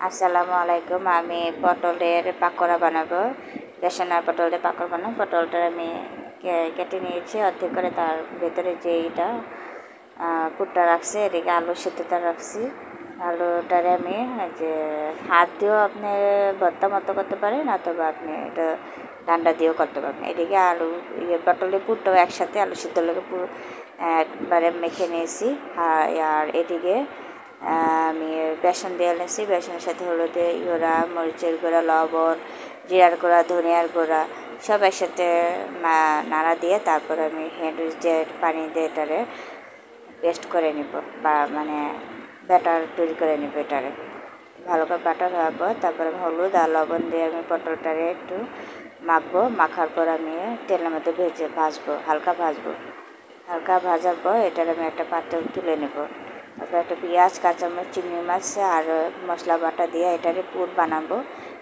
আসসালামু আলাইকুম। আমি পটলের পাকোড়া বানাবো। বেসন আর পটল দিয়ে পাকোড়া বানাবো। পটলটা আমি কেটে নিয়েছি অর্ধেক করে, তার ভেতরে যে এটা পুরটা রাখছি, এদিকে আলু সিদ্ধটা রাখছি। আলুটারে আমি যে হাত দিয়েও আপনি ভর্তা মতো করতে পারেন, অথবা আপনি এটা ডান্ডা দিয়েও করতে পারেন। এদিকে আলু পটলের পুরটাও একসাথে আলু সিদ্ধ লোকে পুরো একবারে মেখে নিয়েছি। আর এদিকে আমি বেসন দিয়ে নিয়েছি। বেসনের সাথে হলুদে গুঁড়া, মরিচের গুঁড়া, লবণ, জিরার গুঁড়া, ধনিয়ার গুঁড়া সব একসাথে নাড়া দিয়ে তারপর আমি হ্যান্ড দিয়ে পানি দিয়ে এটারে পেস্ট করে নিব, বা মানে ব্যাটার তৈরি করে নিব। এটারে ভালো করে ব্যাটার হওয়ার পর তারপর আমি হলুদ আর লবণ দিয়ে আমি পটলটারে একটু মাখবো। মাখার পর আমি তেলের মধ্যে ভাজবো, হালকা ভাজার পর এটার আমি একটা পাত্রে তুলে নেব। তারপর একটা পেঁয়াজ, কাঁচামরিচ, চিংড়ি মাছ আর মশলা বাটা দিয়ে এটারে পুর বানাবো।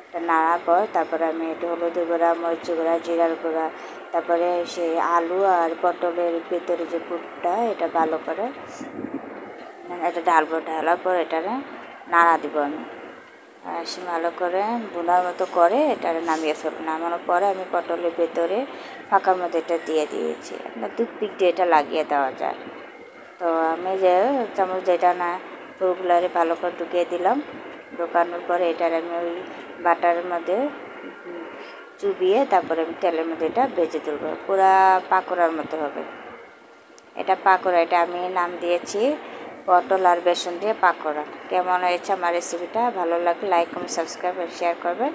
এটা নাড়ার পর তারপরে আমি একটু হলুদের গুঁড়া, মরিচের গুঁড়া, জিরার গুঁড়া, তারপরে সেই আলু আর পটলের ভেতরে যে পুরটা এটা ভালো করে এটা ঢালার পর এটারে নাড়া দিব আমি। ভালো করে বোনার মতো করে এটারে নামিয়ে ফেলবো। নামানোর পরে আমি পটলের ভেতরে ফাঁকার মধ্যে এটা দিয়ে দিয়েছি। আপনার টুথপিক দিয়ে এটা লাগিয়ে দেওয়া যায়। তো আমি যে চামচ যেটা না পুরগুলারে ভালো করে ঢুকিয়ে দিলাম। ঢোকানোর পরে এটার আমি ওই বাটারের মধ্যে চুবিয়ে তারপরে আমি তেলের মধ্যে এটা ভেজে তুলবো। পুরা পাকোড়ার মতো হবে এটা পাকোড়া। এটা আমি নাম দিয়েছি পটল আর বেসন দিয়ে পাকোড়া। কেমন হয়েছে আমার রেসিপিটা? ভালো লাগলে লাইক, কমেন্ট, সাবস্ক্রাইব আর শেয়ার করবেন।